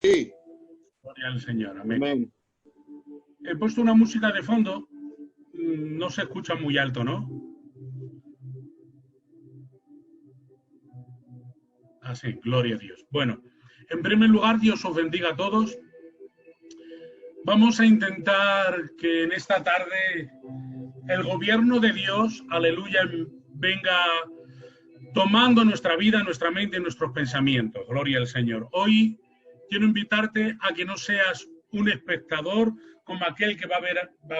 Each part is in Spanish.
Sí. Gloria al Señor, amén. Amén. He puesto una música de fondo, no se escucha muy alto, ¿no? Así, gloria a Dios. Bueno, en primer lugar, Dios os bendiga a todos. Vamos a intentar que en esta tarde el gobierno de Dios, aleluya, venga tomando nuestra vida, nuestra mente y nuestros pensamientos. Gloria al Señor. Hoy quiero invitarte a que no seas un espectador como aquel que va a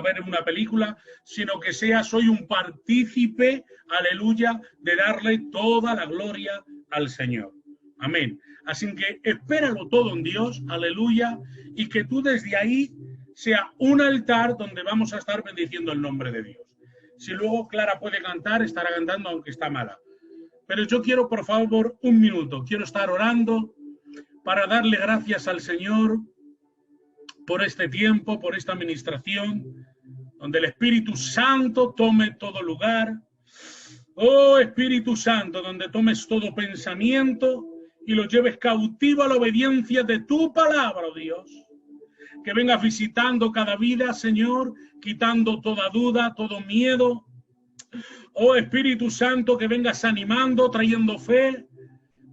ver una película, sino que seas hoy un partícipe, aleluya, de darle toda la gloria al Señor. Amén. Así que espéralo todo en Dios, aleluya, y que tú desde ahí sea un altar donde vamos a estar bendiciendo el nombre de Dios. Si luego Clara puede cantar, estará cantando aunque está mala. Pero yo quiero, por favor, un minuto. Quiero estar orando para darle gracias al Señor por este tiempo, por esta administración, donde el Espíritu Santo tome todo lugar. Oh Espíritu Santo, donde tomes todo pensamiento y lo lleves cautivo a la obediencia de tu palabra, oh Dios. Que vengas visitando cada vida, Señor, quitando toda duda, todo miedo. Oh Espíritu Santo, que vengas animando, trayendo fe,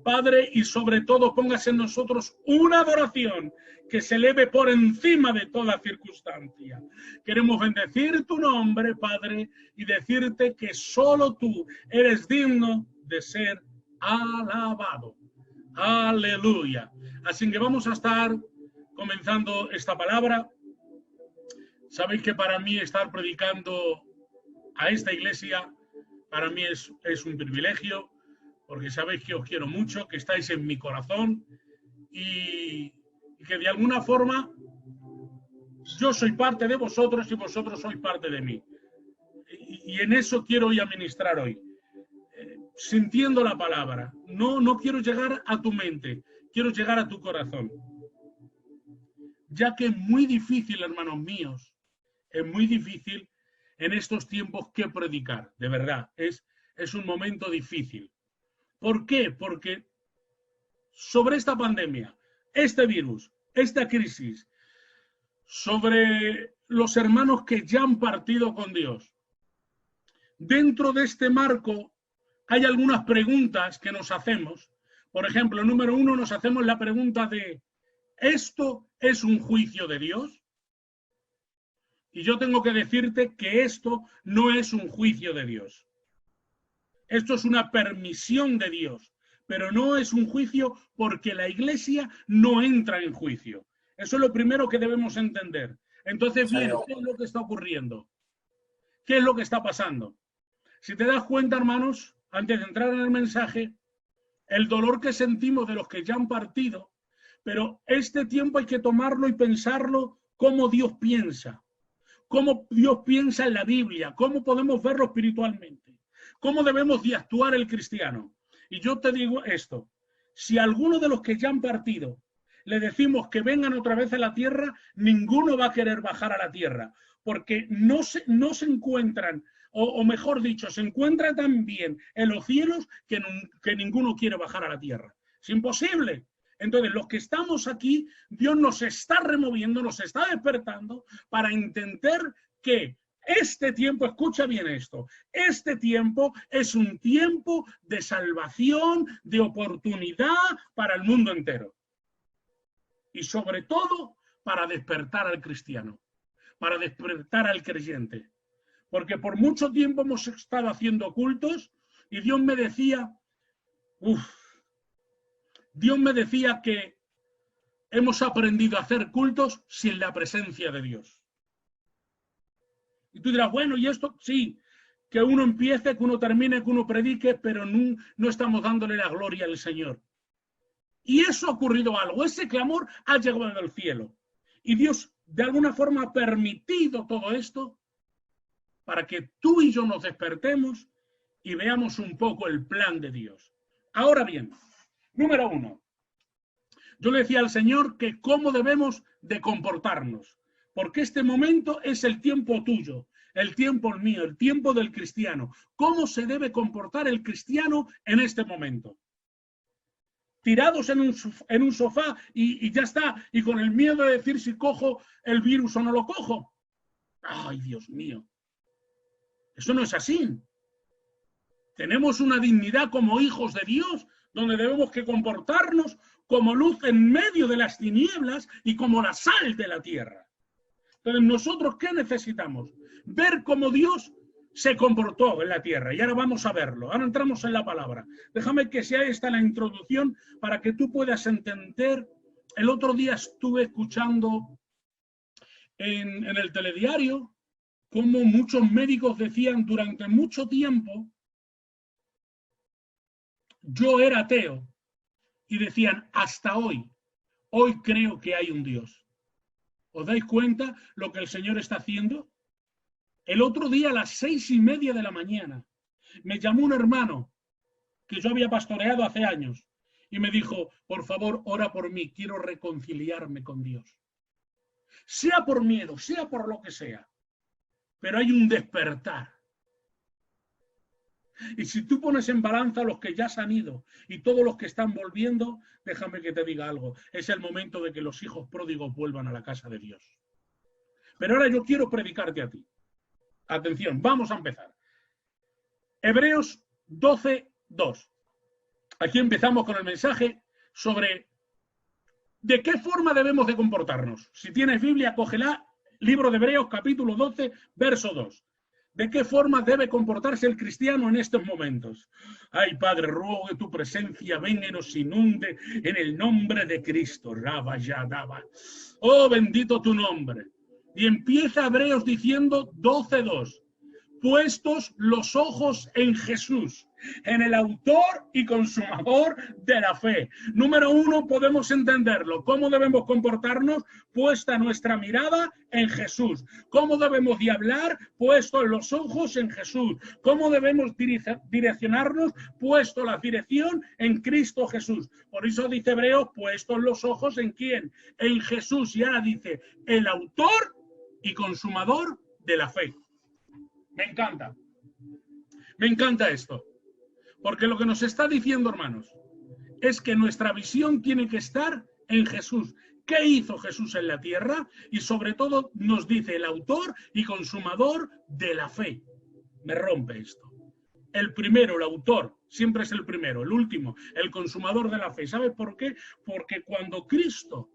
Padre, y sobre todo pongas en nosotros una adoración que se eleve por encima de toda circunstancia. Queremos bendecir tu nombre, Padre, y decirte que solo tú eres digno de ser alabado. Aleluya. Así que vamos a estar comenzando esta palabra. Sabéis que para mí estar predicando a esta iglesia, para mí es un privilegio, porque sabéis que os quiero mucho, que estáis en mi corazón y que de alguna forma yo soy parte de vosotros y vosotros sois parte de mí. Y en eso quiero hoy administrar hoy, sintiendo la palabra. No quiero llegar a tu mente, quiero llegar a tu corazón. Ya que es muy difícil, hermanos míos, es muy difícil en estos tiempos que predicar, de verdad, es un momento difícil. ¿Por qué? Porque sobre esta pandemia, este virus, esta crisis, sobre los hermanos que ya han partido con Dios, dentro de este marco hay algunas preguntas que nos hacemos. Por ejemplo, número uno, nos hacemos la pregunta de ¿esto es un juicio de Dios? Y yo tengo que decirte que esto no es un juicio de Dios. Esto es una permisión de Dios, pero no es un juicio porque la iglesia no entra en juicio. Eso es lo primero que debemos entender. Entonces, bien, ¿qué es lo que está ocurriendo? ¿Qué es lo que está pasando? Si te das cuenta, hermanos, antes de entrar en el mensaje, el dolor que sentimos de los que ya han partido, pero este tiempo hay que tomarlo y pensarlo como Dios piensa. Cómo Dios piensa en la Biblia, cómo podemos verlo espiritualmente, cómo debemos de actuar el cristiano. Y yo te digo esto, si a alguno de los que ya han partido le decimos que vengan otra vez a la tierra, ninguno va a querer bajar a la tierra, porque no se encuentran, o mejor dicho, se encuentra tan bien en los cielos que ninguno quiere bajar a la tierra. Es imposible. Entonces, los que estamos aquí, Dios nos está removiendo, nos está despertando para entender que este tiempo, escucha bien esto, este tiempo es un tiempo de salvación, de oportunidad para el mundo entero. Y sobre todo, para despertar al cristiano, para despertar al creyente. Porque por mucho tiempo hemos estado haciendo cultos y Dios me decía, Dios me decía que hemos aprendido a hacer cultos sin la presencia de Dios. Y tú dirás, bueno, ¿y esto? Sí, que uno empiece, que uno termine, que uno predique, pero no estamos dándole la gloria al Señor. Y eso ha ocurrido algo, ese clamor ha llegado del cielo. Y Dios, de alguna forma, ha permitido todo esto para que tú y yo nos despertemos y veamos un poco el plan de Dios. Ahora bien, número uno, yo le decía al Señor que cómo debemos de comportarnos, porque este momento es el tiempo tuyo, el tiempo mío, el tiempo del cristiano. ¿Cómo se debe comportar el cristiano en este momento? tirados en un sofá y ya está, y con el miedo de decir si cojo el virus o no lo cojo. ¡Ay, Dios mío! Eso no es así. Tenemos una dignidad como hijos de Dios, donde debemos que comportarnos como luz en medio de las tinieblas y como la sal de la tierra. Entonces, ¿nosotros qué necesitamos? Ver cómo Dios se comportó en la tierra. Y ahora vamos a verlo. Ahora entramos en la palabra. Déjame que sea esta la introducción para que tú puedas entender. El otro día estuve escuchando en el telediario cómo muchos médicos decían durante mucho tiempo, yo era ateo, y decían, hasta hoy creo que hay un Dios. ¿Os dais cuenta lo que el Señor está haciendo? El otro día a las 6:30 de la mañana me llamó un hermano que yo había pastoreado hace años y me dijo, por favor, ora por mí, quiero reconciliarme con Dios. Sea por miedo, sea por lo que sea, pero hay un despertar. Y si tú pones en balanza a los que ya se han ido y todos los que están volviendo, déjame que te diga algo, es el momento de que los hijos pródigos vuelvan a la casa de Dios. Pero ahora yo quiero predicarte a ti. Atención, vamos a empezar. Hebreos 12:2. Aquí empezamos con el mensaje sobre de qué forma debemos de comportarnos. Si tienes Biblia, cógela, libro de Hebreos, capítulo 12, verso 2. ¿De qué forma debe comportarse el cristiano en estos momentos? Ay, Padre, ruego que tu presencia venga y nos inunde en el nombre de Cristo. Raba, ya, daba. Oh, bendito tu nombre. Y empieza Hebreos diciendo 12:2. Puestos los ojos en Jesús, en el autor y consumador de la fe. Número 1, podemos entenderlo. ¿Cómo debemos comportarnos? Puesta nuestra mirada en Jesús. ¿Cómo debemos de hablar? Puestos los ojos en Jesús. ¿Cómo debemos direccionarnos? Puesto la dirección en Cristo Jesús. Por eso dice Hebreos, puestos los ojos ¿en quién? En Jesús. Y ahora dice, el autor y consumador de la fe. Me encanta. Me encanta esto. Porque lo que nos está diciendo, hermanos, es que nuestra visión tiene que estar en Jesús. ¿Qué hizo Jesús en la tierra? Y sobre todo nos dice el autor y consumador de la fe. Me rompe esto. El primero, el autor, siempre es el primero. El último, el consumador de la fe. ¿Sabes por qué? Porque cuando Cristo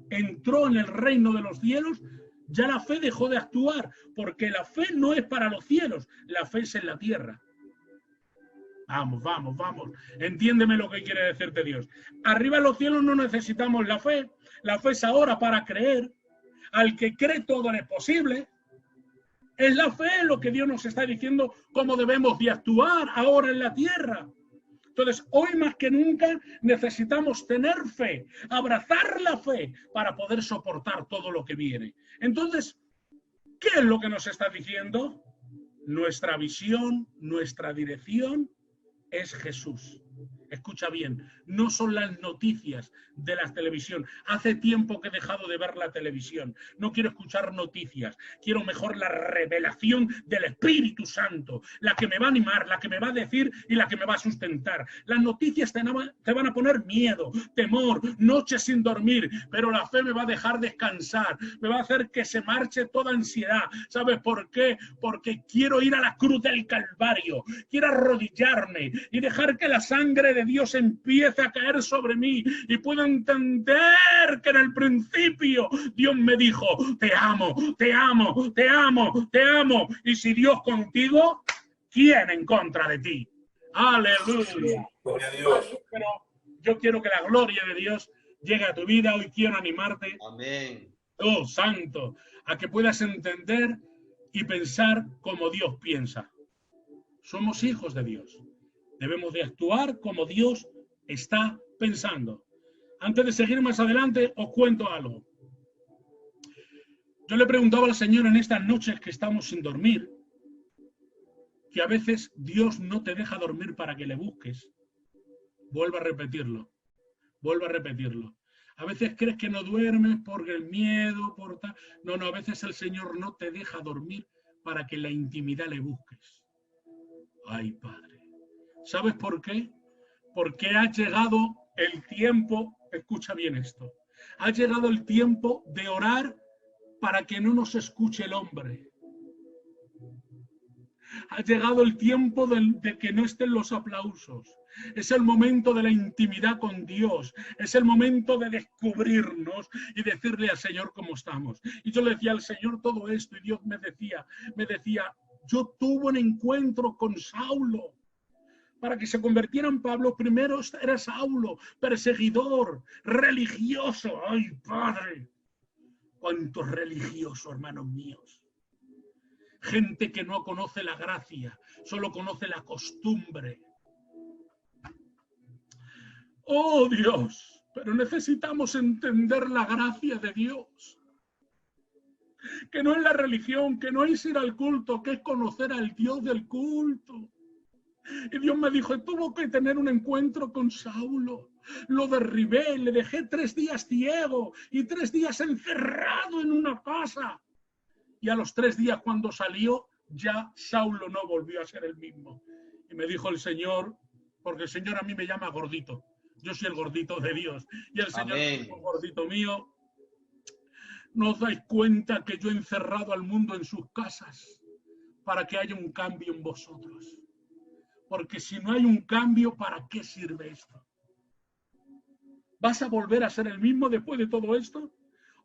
entró en el reino de los cielos, ya la fe dejó de actuar, porque la fe no es para los cielos, la fe es en la tierra. Vamos, vamos, vamos. Entiéndeme lo que quiere decirte Dios. Arriba en los cielos no necesitamos la fe es ahora para creer. Al que cree todo es posible. Es la fe lo que Dios nos está diciendo cómo debemos de actuar ahora en la tierra. Entonces, hoy más que nunca necesitamos tener fe, abrazar la fe para poder soportar todo lo que viene. Entonces, ¿qué es lo que nos está diciendo? Nuestra visión, nuestra dirección es Jesús. Escucha bien, no son las noticias de la televisión. Hace tiempo que he dejado de ver la televisión. No quiero escuchar noticias. Quiero mejor la revelación del Espíritu Santo, la que me va a animar, la que me va a decir y la que me va a sustentar. Las noticias te van a poner miedo, temor, noches sin dormir, pero la fe me va a dejar descansar, me va a hacer que se marche toda ansiedad. ¿Sabes por qué? Porque quiero ir a la cruz del Calvario, quiero arrodillarme y dejar que la sangre de Dios empiece a caer sobre mí y puedo entender que en el principio Dios me dijo, te amo, te amo, te amo, te amo. Y si Dios contigo, ¿quién en contra de ti? Aleluya. Gloria a Dios. Pero yo quiero que la gloria de Dios llegue a tu vida. Hoy quiero animarte. Amén. Oh, santo, a que puedas entender y pensar como Dios piensa. Somos hijos de Dios. Debemos de actuar como Dios está pensando. Antes de seguir más adelante, os cuento algo. Yo le preguntaba al Señor en estas noches que estamos sin dormir, que a veces Dios no te deja dormir para que le busques. Vuelvo a repetirlo. Vuelvo a repetirlo. A veces crees que no duermes por el miedo, por tal. No, a veces el Señor no te deja dormir para que en la intimidad le busques. Ay, Padre. ¿Sabes por qué? Porque ha llegado el tiempo, escucha bien esto, ha llegado el tiempo de orar para que no nos escuche el hombre. Ha llegado el tiempo de que no estén los aplausos. Es el momento de la intimidad con Dios. Es el momento de descubrirnos y decirle al Señor cómo estamos. Y yo le decía al Señor todo esto y Dios me decía, yo tuve un encuentro con Saulo. Para que se convirtiera en Pablo, primero era Saulo, perseguidor, religioso. ¡Ay, Padre! ¡Cuántos religiosos, hermanos míos! Gente que no conoce la gracia, solo conoce la costumbre. ¡Oh, Dios! Pero necesitamos entender la gracia de Dios. Que no es la religión, que no es ir al culto, que es conocer al Dios del culto. Y Dios me dijo, tuvo que tener un encuentro con Saulo. Lo derribé, le dejé 3 días ciego y 3 días encerrado en una casa. Y a los 3 días cuando salió, ya Saulo no volvió a ser el mismo. Y me dijo el Señor, porque el Señor a mí me llama gordito. Yo soy el gordito de Dios. Y el Señor me dijo, gordito mío, ¿no os dais cuenta que yo he encerrado al mundo en sus casas para que haya un cambio en vosotros? Porque si no hay un cambio, ¿para qué sirve esto? ¿Vas a volver a ser el mismo después de todo esto?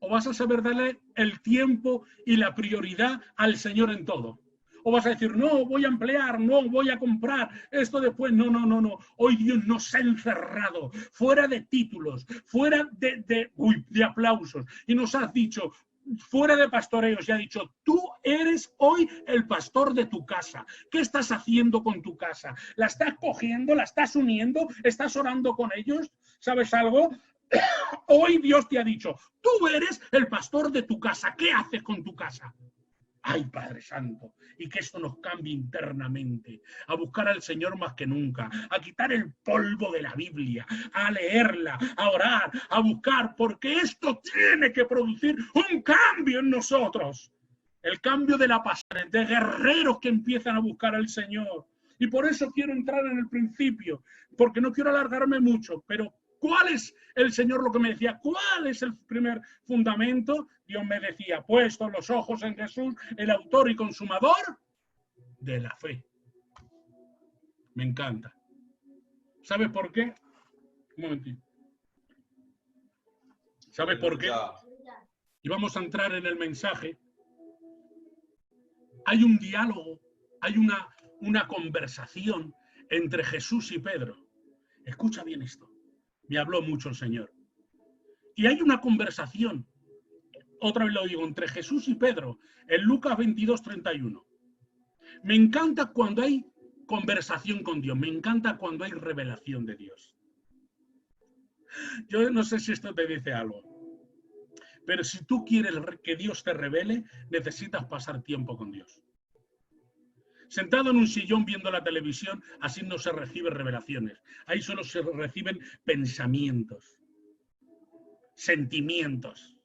¿O vas a saber darle el tiempo y la prioridad al Señor en todo? ¿O vas a decir, no, voy a emplear, no, voy a comprar, esto después? No. Hoy Dios nos ha encerrado, fuera de títulos, fuera de aplausos. Y nos has dicho, fuera de pastoreos, y ha dicho, tú eres hoy el pastor de tu casa. ¿Qué estás haciendo con tu casa? ¿La estás cogiendo? ¿La estás uniendo? ¿Estás orando con ellos? ¿Sabes algo? Hoy Dios te ha dicho, tú eres el pastor de tu casa. ¿Qué haces con tu casa? Ay, Padre Santo, y que esto nos cambie internamente, a buscar al Señor más que nunca, a quitar el polvo de la Biblia, a leerla, a orar, a buscar, porque esto tiene que producir un cambio en nosotros. El cambio de la pasión, de guerreros que empiezan a buscar al Señor. Y por eso quiero entrar en el principio, porque no quiero alargarme mucho, pero ¿cuál es el Señor lo que me decía? ¿Cuál es el primer fundamento? Dios me decía, puestos los ojos en Jesús, el autor y consumador de la fe. Me encanta. ¿Sabes por qué? Un momentito. ¿Sabes por qué? Y vamos a entrar en el mensaje. Hay un diálogo, hay una conversación entre Jesús y Pedro. Escucha bien esto. Me habló mucho el Señor. Y hay una conversación, otra vez lo digo, entre Jesús y Pedro, en Lucas 22:31. Me encanta cuando hay conversación con Dios, me encanta cuando hay revelación de Dios. Yo no sé si esto te dice algo, pero si tú quieres que Dios te revele, necesitas pasar tiempo con Dios. Sentado en un sillón viendo la televisión, así no se reciben revelaciones. Ahí solo se reciben pensamientos, sentimientos.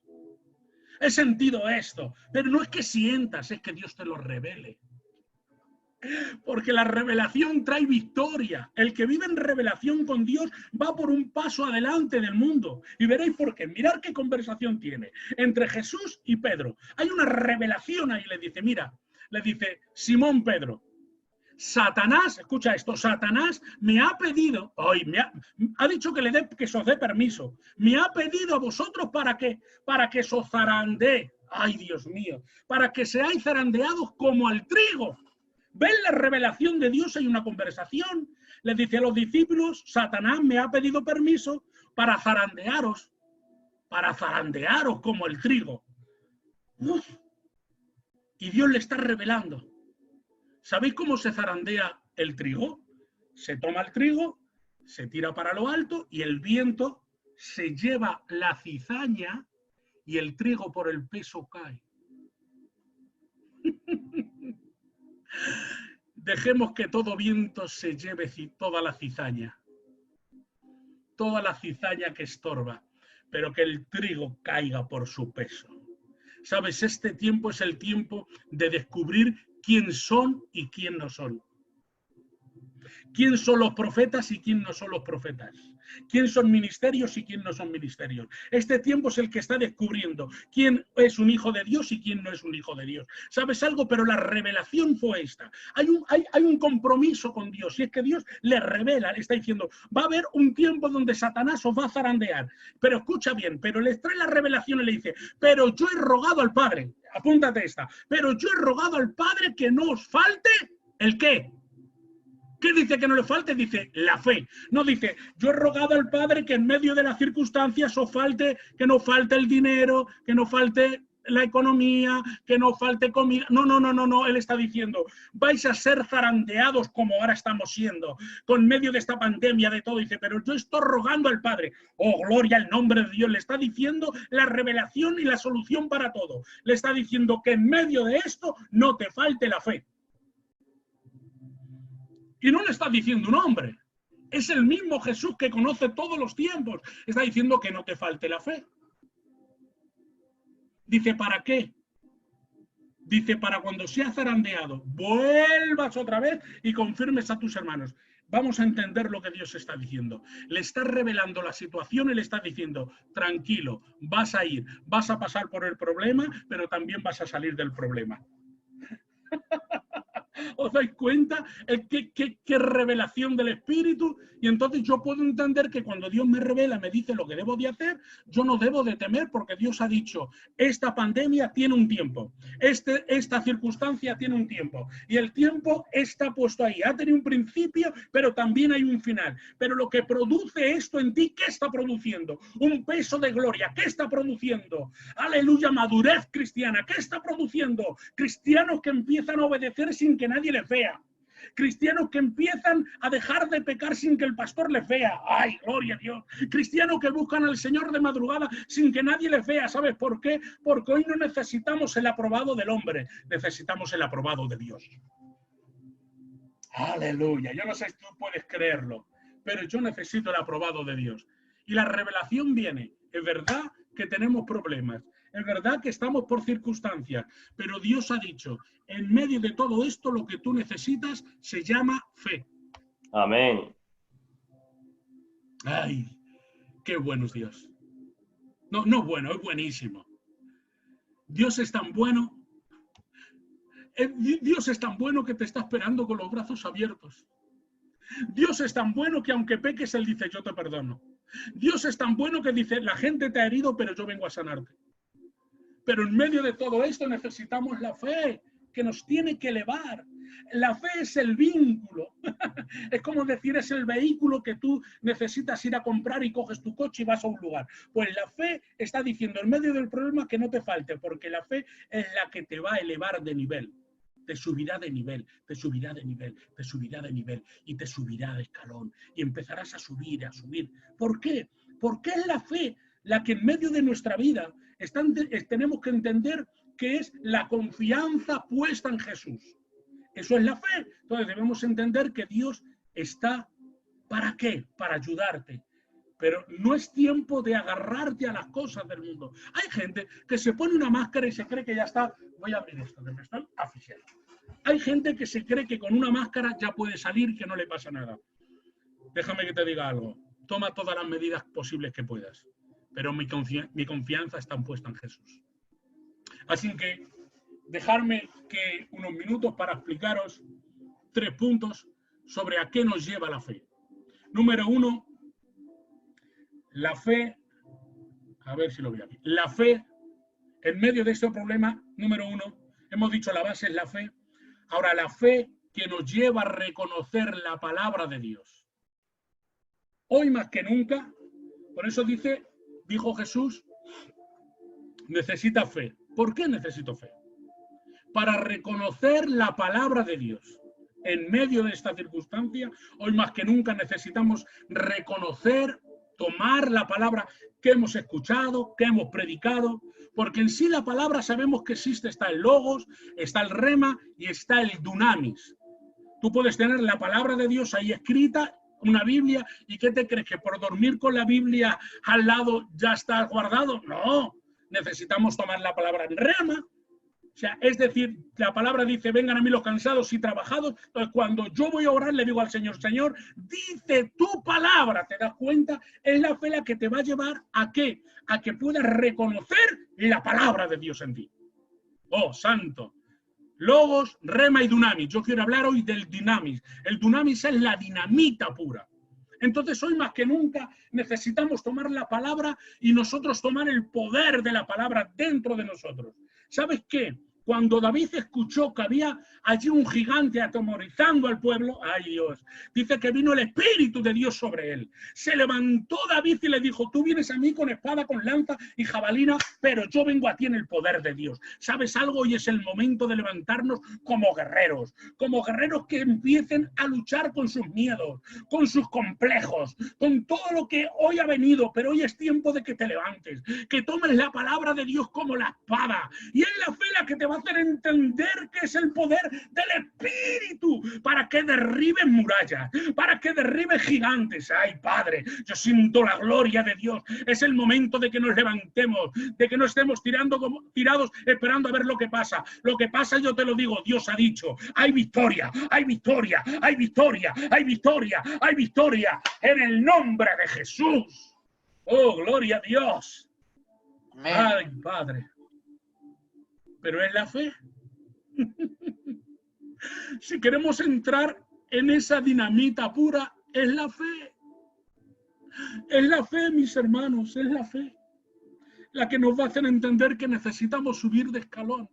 He sentido esto, pero no es que sientas, es que Dios te lo revele. Porque la revelación trae victoria. El que vive en revelación con Dios va por un paso adelante del mundo. Y veréis por qué. Mirad qué conversación tiene entre Jesús y Pedro. Hay una revelación ahí. Le dice, mira, le dice, Simón Pedro, Satanás, escucha esto, Satanás me ha pedido, ha dicho que os dé permiso, me ha pedido a vosotros para que os zarandee, ay Dios mío, para que seáis zarandeados como al trigo. ¿Ven la revelación de Dios? Hay una conversación, le dice a los discípulos, Satanás me ha pedido permiso para zarandearos como el trigo. Uf. Y Dios le está revelando. ¿Sabéis cómo se zarandea el trigo? Se toma el trigo, se tira para lo alto y el viento se lleva la cizaña y el trigo por el peso cae. Dejemos que todo viento se lleve toda la cizaña que estorba, pero que el trigo caiga por su peso. ¿Sabes? Este tiempo es el tiempo de descubrir quién son y quién no son. quién son los profetas y quién no son los profetas, quién son ministerios y quién no son ministerios. Este tiempo es el que está descubriendo quién es un hijo de Dios y quién no es un hijo de Dios. ¿Sabes algo? Pero la revelación fue esta. Hay un compromiso con Dios, y es que Dios le revela, le está diciendo, va a haber un tiempo donde Satanás os va a zarandear, pero escucha bien, pero les trae la revelación y le dice, pero yo he rogado al Padre, apúntate esta, pero yo he rogado al Padre que no os falte, ¿el qué? ¿Qué dice que no le falte? Dice la fe. No dice, yo he rogado al Padre que en medio de las circunstancias os falte, que no falte el dinero, que no falte la economía, que no falte comida. No. Él está diciendo, vais a ser zarandeados como ahora estamos siendo, con medio de esta pandemia, de todo. Dice, pero yo estoy rogando al Padre. Oh, gloria al nombre de Dios. Le está diciendo la revelación y la solución para todo. Le está diciendo que en medio de esto no te falte la fe. Y no le está diciendo un hombre. Es el mismo Jesús que conoce todos los tiempos. Está diciendo que no te falte la fe. Dice, ¿para qué? Dice, para cuando seas zarandeado, vuelvas otra vez y confirmes a tus hermanos. Vamos a entender lo que Dios está diciendo. Le está revelando la situación y le está diciendo, tranquilo, vas a ir, vas a pasar por el problema, pero también vas a salir del problema. ¿Os dais cuenta? ¿Qué revelación del Espíritu? Y entonces yo puedo entender que cuando Dios me revela, me dice lo que debo de hacer, yo no debo de temer porque Dios ha dicho, esta pandemia tiene un tiempo, esta circunstancia tiene un tiempo, y el tiempo está puesto ahí, ha tenido un principio, pero también hay un final. Pero lo que produce esto en ti, ¿qué está produciendo? Un peso de gloria, ¿qué está produciendo? Aleluya, madurez cristiana, ¿qué está produciendo? Cristianos que empiezan a obedecer sin que nadie les vea. Cristianos que empiezan a dejar de pecar sin que el pastor les vea. ¡Ay, gloria a Dios! Cristianos que buscan al Señor de madrugada sin que nadie les vea. ¿Sabes por qué? Porque hoy no necesitamos el aprobado del hombre, necesitamos el aprobado de Dios. ¡Aleluya! Yo no sé si tú puedes creerlo, pero yo necesito el aprobado de Dios. Y la revelación viene. Es verdad que tenemos problemas. Es verdad que estamos por circunstancias, pero Dios ha dicho, en medio de todo esto, lo que tú necesitas se llama fe. Amén. Ay, qué bueno es Dios. No es bueno, es buenísimo. Dios es tan bueno. Dios es tan bueno que te está esperando con los brazos abiertos. Dios es tan bueno que aunque peques, Él dice, yo te perdono. Dios es tan bueno que dice, la gente te ha herido, pero yo vengo a sanarte. Pero en medio de todo esto necesitamos la fe, que nos tiene que elevar. La fe es el vínculo. Es como decir, es el vehículo que tú necesitas ir a comprar y coges tu coche y vas a un lugar. Pues la fe está diciendo en medio del problema que no te falte, porque la fe es la que te va a elevar de nivel. Te subirá de nivel, te subirá de nivel, te subirá de nivel y te subirá de escalón. Y empezarás a subir, a subir. ¿Por qué? Porque es la fe la que en medio de nuestra vida tenemos que entender que es la confianza puesta en Jesús. Eso es la fe. Entonces debemos entender que Dios está, ¿para qué? Para ayudarte. Pero no es tiempo de agarrarte a las cosas del mundo. Hay gente que se pone una máscara y se cree que ya está. Voy a abrir esto, que me estoy asfixiando. Hay gente que se cree que con una máscara ya puede salir, que no le pasa nada. Déjame que te diga algo. Toma todas las medidas posibles que puedas. Pero mi confianza está puesta en Jesús. Así que dejarme que unos minutos para explicaros 3 puntos sobre a qué nos lleva la fe. Número 1, la fe, a ver si lo veo aquí. La fe, en medio de este problema, número 1, hemos dicho la base es la fe. Ahora, la fe que nos lleva a reconocer la palabra de Dios. Hoy más que nunca, por eso dijo Jesús, necesita fe. ¿Por qué necesito fe? Para reconocer la palabra de Dios. En medio de esta circunstancia, hoy más que nunca necesitamos reconocer, tomar la palabra que hemos escuchado, que hemos predicado, porque en sí la palabra sabemos que existe, está el logos, está el rema y está el dunamis. Tú puedes tener la palabra de Dios ahí escrita, una Biblia, ¿y qué te crees? ¿Que por dormir con la Biblia al lado ya está guardado? No, necesitamos tomar la palabra en rema, O sea, es decir, la palabra dice, vengan a mí los cansados y trabajados. Entonces, cuando yo voy a orar, le digo al Señor, Señor, dice tu palabra, ¿te das cuenta? Es la fe la que te va a llevar ¿a qué? A que puedas reconocer la palabra de Dios en ti. Oh, santo. Logos, rema y dunamis. Yo quiero hablar hoy del dinamis. El dunamis es la dinamita pura. Entonces hoy más que nunca necesitamos tomar la palabra y nosotros tomar el poder de la palabra dentro de nosotros. ¿Sabes qué? Cuando David escuchó que había allí un gigante atemorizando al pueblo, ¡ay Dios! Dice que vino el Espíritu de Dios sobre él. Se levantó David y le dijo, tú vienes a mí con espada, con lanza y jabalina, pero yo vengo a ti en el poder de Dios. ¿Sabes algo? Hoy es el momento de levantarnos como guerreros que empiecen a luchar con sus miedos, con sus complejos, con todo lo que hoy ha venido, pero hoy es tiempo de que te levantes, que tomes la palabra de Dios como la espada, y es la fe la que te va a hacer entender que es el poder del Espíritu para que derribes murallas, para que derribes gigantes. Ay, Padre, yo siento la gloria de Dios. Es el momento de que nos levantemos, de que no estemos tirados esperando a ver lo que pasa. Lo que pasa, yo te lo digo, Dios ha dicho, hay victoria, hay victoria, hay victoria, hay victoria, hay victoria en el nombre de Jesús. Oh, gloria a Dios. Amén. Ay, Padre. Pero es la fe. Si queremos entrar en esa dinamita pura, es la fe. Es la fe, mis hermanos, es la fe la que nos va a hacer entender que necesitamos subir de escalón.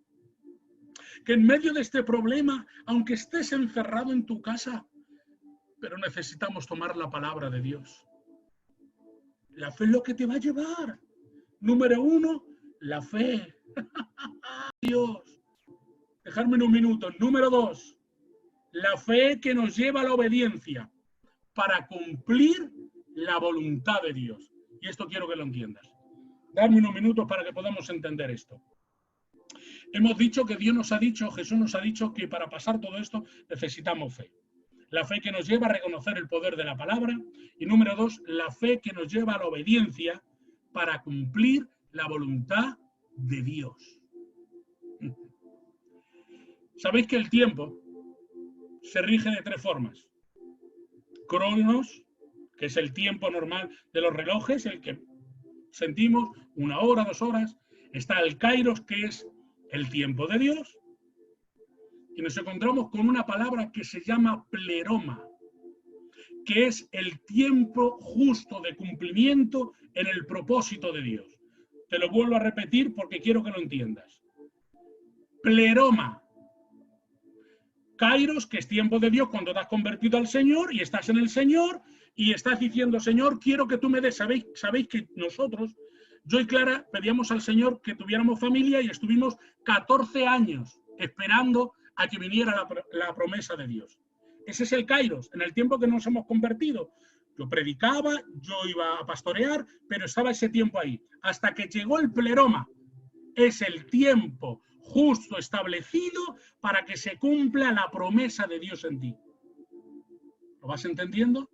Que en medio de este problema, aunque estés encerrado en tu casa, pero necesitamos tomar la palabra de Dios. La fe es lo que te va a llevar. Número 1, la fe. Dios. Dejarme un minuto. Número 2, la fe que nos lleva a la obediencia para cumplir la voluntad de Dios. Y esto quiero que lo entiendas. Dame unos minutos para que podamos entender esto. Hemos dicho que Dios nos ha dicho, Jesús nos ha dicho que para pasar todo esto necesitamos fe. La fe que nos lleva a reconocer el poder de la palabra. Y número 2, la fe que nos lleva a la obediencia para cumplir la voluntad de Dios. Sabéis que el tiempo se rige de 3 formas. Cronos, que es el tiempo normal de los relojes, el que sentimos, 1 hora, 2 horas. Está el Kairos, que es el tiempo de Dios. Y nos encontramos con una palabra que se llama pleroma, que es el tiempo justo de cumplimiento en el propósito de Dios. Te lo vuelvo a repetir porque quiero que lo entiendas. Pleroma. Kairos, que es tiempo de Dios cuando te has convertido al Señor y estás en el Señor y estás diciendo, Señor, quiero que tú me des. Sabéis que nosotros, yo y Clara, pedíamos al Señor que tuviéramos familia y estuvimos 14 años esperando a que viniera la promesa de Dios. Ese es el Kairos, en el tiempo que nos hemos convertido. Yo predicaba, yo iba a pastorear, pero estaba ese tiempo ahí. Hasta que llegó el pleroma. Es el tiempo justo establecido para que se cumpla la promesa de Dios en ti. ¿Lo vas entendiendo?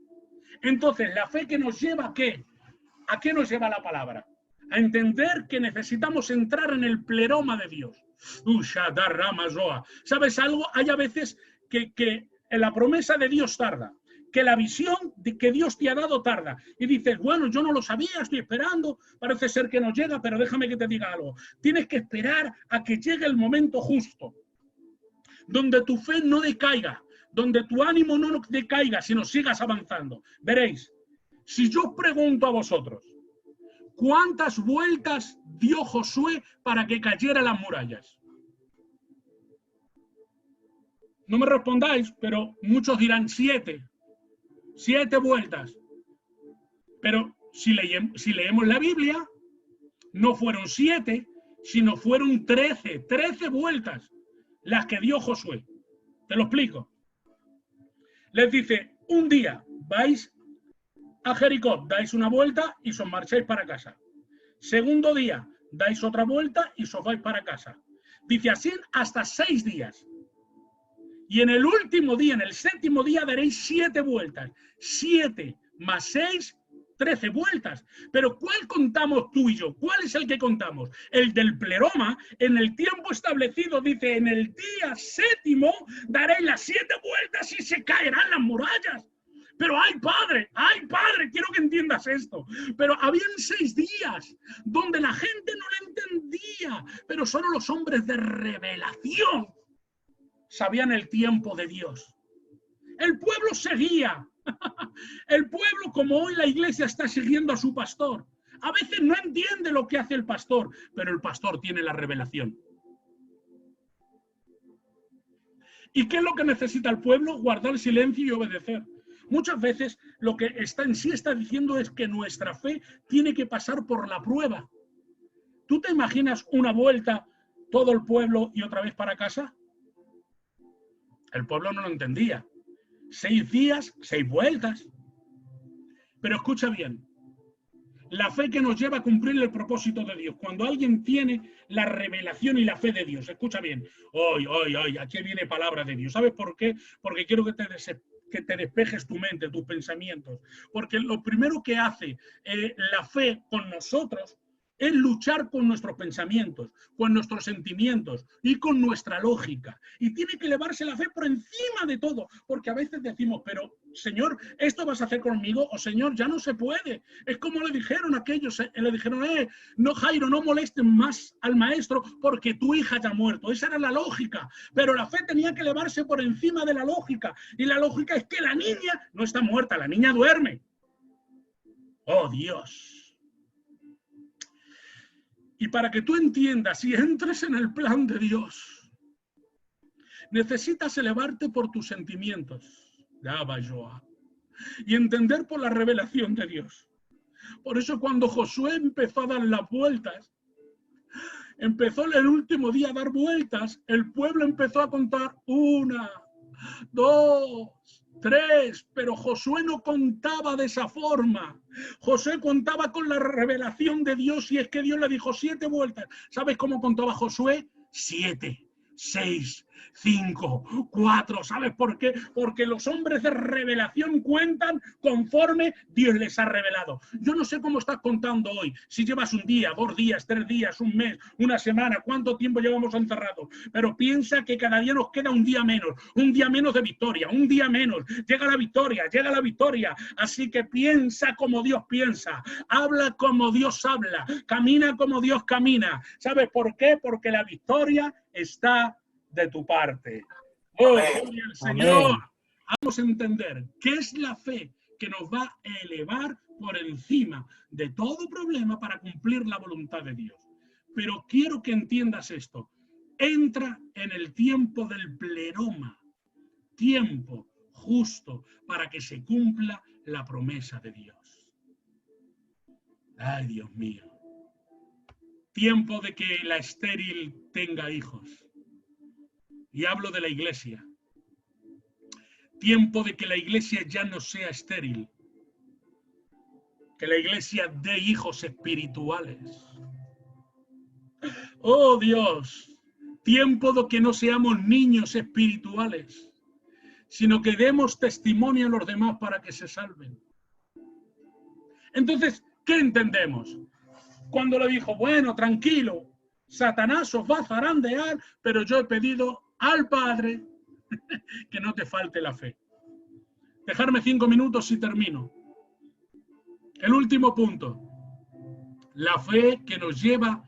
Entonces, la fe que nos lleva ¿a qué? ¿A qué nos lleva la palabra? A entender que necesitamos entrar en el pleroma de Dios. ¿Sabes algo? Hay a veces que en la promesa de Dios tarda, que la visión que Dios te ha dado tarda. Y dices, bueno, yo no lo sabía, estoy esperando, parece ser que no llega, pero déjame que te diga algo. Tienes que esperar a que llegue el momento justo, donde tu fe no decaiga, donde tu ánimo no decaiga, sino sigas avanzando. Veréis, si yo os pregunto a vosotros, ¿cuántas vueltas dio Josué para que cayeran las murallas? No me respondáis, pero muchos dirán 7. 7 vueltas. Pero si leemos la Biblia, no fueron 7, sino fueron 13 vueltas las que dio Josué. Te lo explico. Les dice, un día vais a Jericó, dais una vuelta y os marcháis para casa. Segundo día, dais otra vuelta y os vais para casa. Dice así hasta 6 días. Y en el último día, en el 7º día, daréis 7 vueltas. 7 más 6, 13 vueltas. Pero ¿cuál contamos tú y yo? ¿Cuál es el que contamos? El del pleroma, en el tiempo establecido, dice, en el día 7 daréis las 7 vueltas y se caerán las murallas. Pero ay padre, quiero que entiendas esto. Pero habían 6 días donde la gente no lo entendía, pero solo los hombres de revelación sabían el tiempo de Dios. El pueblo seguía. El pueblo, como hoy la iglesia está siguiendo a su pastor. A veces no entiende lo que hace el pastor, pero el pastor tiene la revelación. ¿Y qué es lo que necesita el pueblo? Guardar silencio y obedecer. Muchas veces lo que está en sí está diciendo es que nuestra fe tiene que pasar por la prueba. ¿Tú te imaginas una vuelta, todo el pueblo y otra vez para casa? El pueblo no lo entendía. 6 días, 6 vueltas. Pero escucha bien, la fe que nos lleva a cumplir el propósito de Dios. Cuando alguien tiene la revelación y la fe de Dios, escucha bien, hoy, aquí viene palabra de Dios. ¿Sabes por qué? Porque quiero que te despejes tu mente, tus pensamientos. Porque lo primero que hace la fe con nosotros es luchar con nuestros pensamientos, con nuestros sentimientos y con nuestra lógica. Y tiene que elevarse la fe por encima de todo, porque a veces decimos, pero Señor, ¿esto vas a hacer conmigo? O Señor, ya no se puede. Es como le dijeron aquellos, le dijeron, no Jairo, no molesten más al maestro porque tu hija ya ha muerto. Esa era la lógica, pero la fe tenía que elevarse por encima de la lógica. Y la lógica es que la niña no está muerta, la niña duerme. Oh Dios. Y para que tú entiendas y entres en el plan de Dios, necesitas elevarte por tus sentimientos. Ya va Joa. Y entender por la revelación de Dios. Por eso cuando Josué empezó a dar las vueltas, empezó el último día a dar vueltas, el pueblo empezó a contar 1, 2, 3, pero Josué no contaba de esa forma. Josué contaba con la revelación de Dios y es que Dios le dijo 7 vueltas. ¿Sabes cómo contaba Josué? 7. 6, 5, 4. ¿Sabes por qué? Porque los hombres de revelación cuentan conforme Dios les ha revelado. Yo no sé cómo estás contando hoy. Si llevas 1 día, 2 días, 3 días, 1 mes, 1 semana, cuánto tiempo llevamos encerrados. Pero piensa que cada día nos queda 1 día menos de victoria, 1 día menos. Llega la victoria. Así que piensa como Dios piensa, habla como Dios habla, camina como Dios camina. ¿Sabes por qué? Porque la victoria está de tu parte. Oh, gloria al Señor. Vamos a entender qué es la fe que nos va a elevar por encima de todo problema para cumplir la voluntad de Dios. Pero quiero que entiendas esto. Entra en el tiempo del pleroma, tiempo justo para que se cumpla la promesa de Dios. Ay, Dios mío. Tiempo de que la estéril tenga hijos. Y hablo de la iglesia. Tiempo de que la iglesia ya no sea estéril. Que la iglesia dé hijos espirituales. Oh Dios. Tiempo de que no seamos niños espirituales, sino que demos testimonio a los demás para que se salven. Entonces, ¿qué entendemos? Cuando le dijo, bueno, tranquilo, Satanás os va a zarandear, pero yo he pedido al Padre que no te falte la fe. Dejarme 5 minutos y termino. El último punto. La fe que nos lleva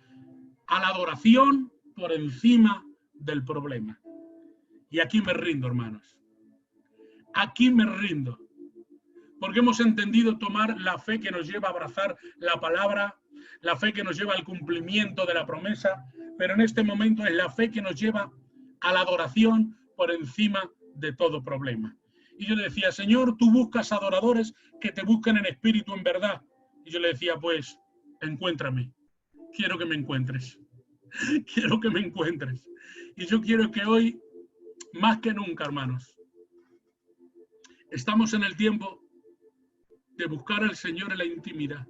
a la adoración por encima del problema. Y aquí me rindo, hermanos. Aquí me rindo. Porque hemos entendido tomar la fe que nos lleva a abrazar la palabra, la fe que nos lleva al cumplimiento de la promesa, pero en este momento es la fe que nos lleva a la adoración por encima de todo problema. Y yo le decía, Señor, tú buscas adoradores que te busquen en espíritu, en verdad. Y yo le decía, pues, encuéntrame. Quiero que me encuentres. Quiero que me encuentres. Y yo quiero que hoy, más que nunca, hermanos, estamos en el tiempo de buscar al Señor en la intimidad,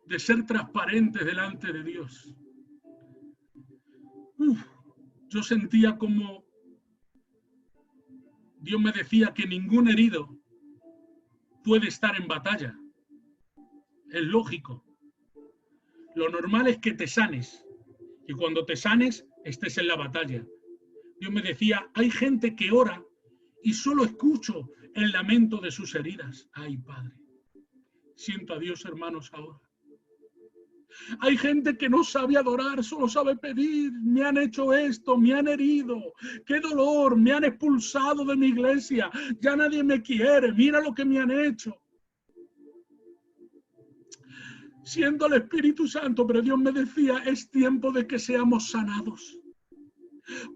de ser transparentes delante de Dios. Yo sentía como Dios me decía que ningún herido puede estar en batalla. Es lógico. Lo normal es que te sanes. Y cuando te sanes, estés en la batalla. Dios me decía, hay gente que ora y solo escucho el lamento de sus heridas. Ay, Padre, siento a Dios, hermanos, ahora. Hay gente que no sabe adorar, solo sabe pedir. Me han hecho esto, me han herido. Qué dolor, me han expulsado de mi iglesia. Ya nadie me quiere, mira lo que me han hecho. Siento el Espíritu Santo, pero Dios me decía, es tiempo de que seamos sanados.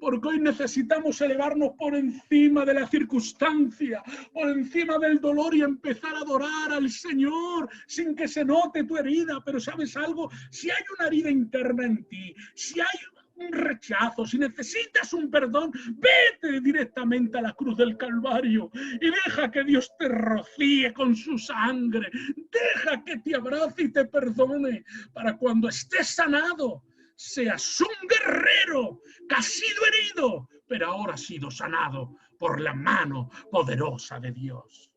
Porque hoy necesitamos elevarnos por encima de la circunstancia, por encima del dolor y empezar a adorar al Señor sin que se note tu herida. Pero ¿sabes algo? Si hay una herida interna en ti, si hay un rechazo, si necesitas un perdón, vete directamente a la cruz del Calvario y deja que Dios te rocíe con su sangre. Deja que te abrace y te perdone para cuando estés sanado, seas un guerrero que ha sido herido, pero ahora ha sido sanado por la mano poderosa de Dios.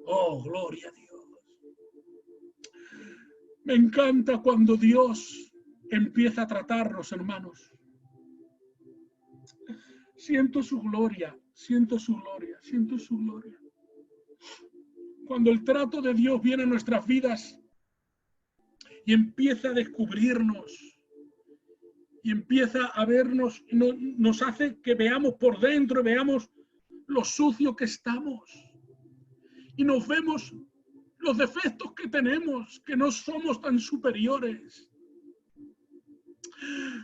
Oh, gloria a Dios. Me encanta cuando Dios empieza a tratarnos, hermanos. Siento su gloria, siento su gloria, siento su gloria. Cuando el trato de Dios viene a nuestras vidas y empieza a descubrirnos, y empieza a vernos, nos hace que veamos por dentro, veamos lo sucio que estamos. Y nos vemos los defectos que tenemos, que no somos tan superiores.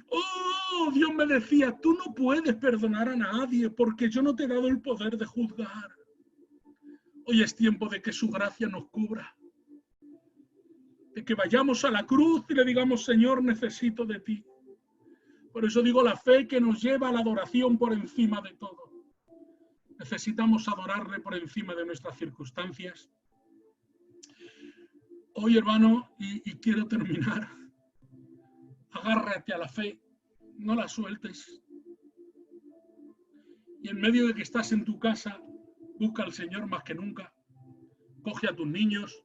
Oh, Dios me decía, tú no puedes perdonar a nadie porque yo no te he dado el poder de juzgar. Hoy es tiempo de que su gracia nos cubra. De que vayamos a la cruz y le digamos, Señor, necesito de ti. Por eso digo la fe que nos lleva a la adoración por encima de todo. Necesitamos adorarle por encima de nuestras circunstancias. Hoy, hermano, y quiero terminar, agárrate a la fe, no la sueltes. Y en medio de que estás en tu casa, busca al Señor más que nunca. Coge a tus niños,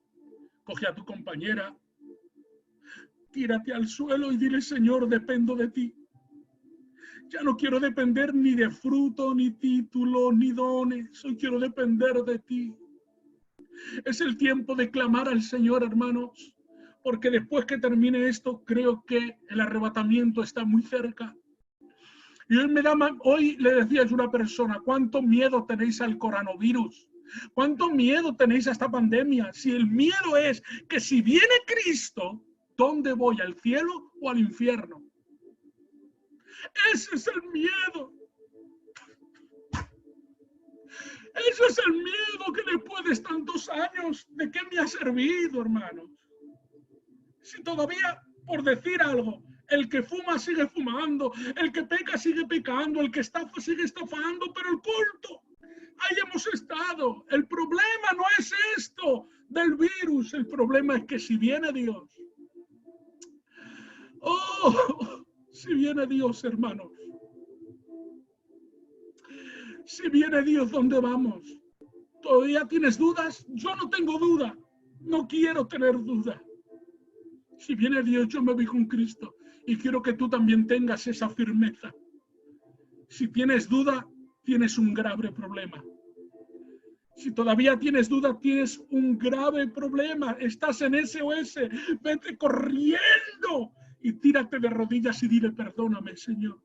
coge a tu compañera, tírate al suelo y dile, Señor, dependo de ti. Ya no quiero depender ni de fruto, ni título, ni dones. Hoy quiero depender de ti. Es el tiempo de clamar al Señor, hermanos, porque después que termine esto, creo que el arrebatamiento está muy cerca. Y hoy le decía a una persona, ¿cuánto miedo tenéis al coronavirus? ¿Cuánto miedo tenéis a esta pandemia? Si el miedo es que si viene Cristo, ¿dónde voy? ¿Al cielo o al infierno? Ese es el miedo. Ese es el miedo que después de tantos años, ¿de qué me ha servido, hermanos? Si todavía, por decir algo, el que fuma sigue fumando, el que peca sigue pecando, el que estafa sigue estafando, pero el culto, ahí hemos estado. El problema no es esto del virus, el problema es que si viene Dios, oh, si viene Dios, hermanos, si viene Dios, ¿dónde vamos? ¿Todavía tienes dudas? Yo no tengo duda. No quiero tener duda. Si viene Dios, yo me voy con Cristo. Y quiero que tú también tengas esa firmeza. Si tienes duda, tienes un grave problema. Si todavía tienes duda, tienes un grave problema. Estás en SOS. Vete corriendo y tírate de rodillas y dile, perdóname, Señor.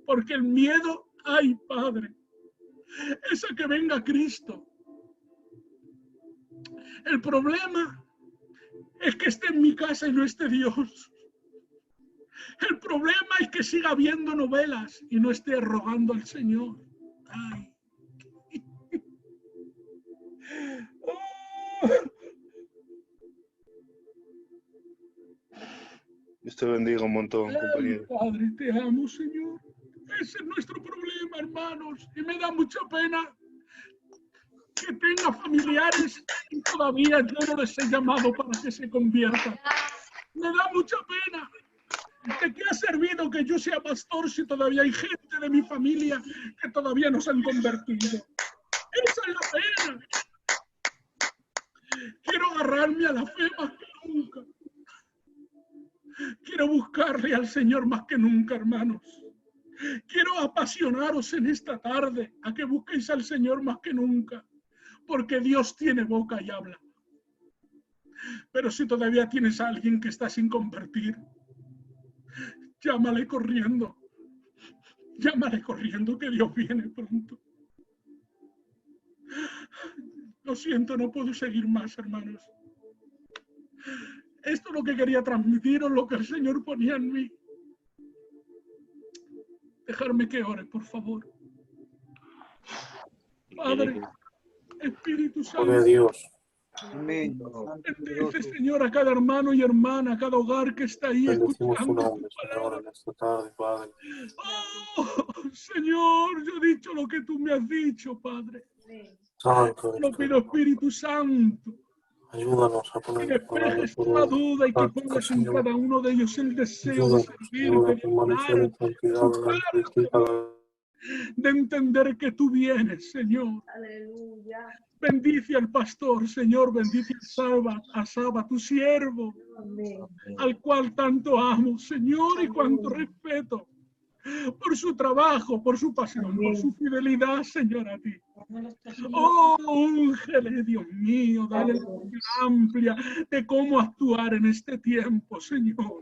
Porque el miedo, ay, Padre, es a que venga Cristo. El problema es que esté en mi casa y no esté Dios. El problema es que siga viendo novelas y no esté rogando al Señor. Ay. Oh. Dios te bendiga un montón, compañero. Padre, te amo, Señor. Ese es nuestro problema, hermanos. Y me da mucha pena que tenga familiares y todavía yo no les he llamado para que se conviertan. Me da mucha pena. ¿De qué ha servido que yo sea pastor si todavía hay gente de mi familia que todavía no se han convertido? Esa es la pena. agarrarme a la fe más que nunca. Quiero buscarle al Señor más que nunca, hermanos. Quiero apasionaros en esta tarde a que busquéis al Señor más que nunca, porque Dios tiene boca y habla. Pero si todavía tienes a alguien que está sin convertir, llámale corriendo. Llámale corriendo que Dios viene pronto. Lo siento, no puedo seguir más, hermanos. Esto es lo que quería transmitiros, lo que el Señor ponía en mí. Dejarme que ore, por favor. Padre, Espíritu Santo. Gloria a Dios. Amén. Bendice, Señor, a cada hermano y hermana, a cada hogar que está ahí Bendecimos tu escuchando nombre, tu Señor, palabra. en esta tarde, Padre. Oh, Señor, yo he dicho lo que tú me has dicho, Padre. Santo Lo eres pido, tú. Espíritu Santo, Ayúdanos a que poner tu palabra despejes por toda obra. duda y que Práctica, pongas en Señor. cada uno de ellos el deseo de Ayúdanos, Señor, servirte, a de permanecer adorar, en santidad delante de ti buscarte, cada de entender que tú vienes, Señor. Aleluya. Bendice al pastor, Señor, bendice a Saba, tu siervo, Amén. al cual tanto amo, Señor, y cuanto respeto por su trabajo, por su pasión, por su fidelidad, Señor, a ti. Oh, úngele, Dios mío, dale la visión amplia de cómo actuar en este tiempo, Señor.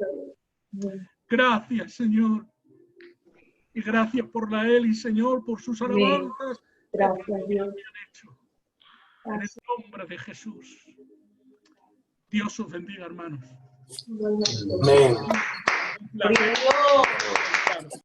Gracias, Señor. Y gracias por la Eli, Señor, por sus alabanzas. Gracias, Dios. Que han hecho. En el nombre de Jesús. Dios os bendiga, hermanos. Amén. Un placer.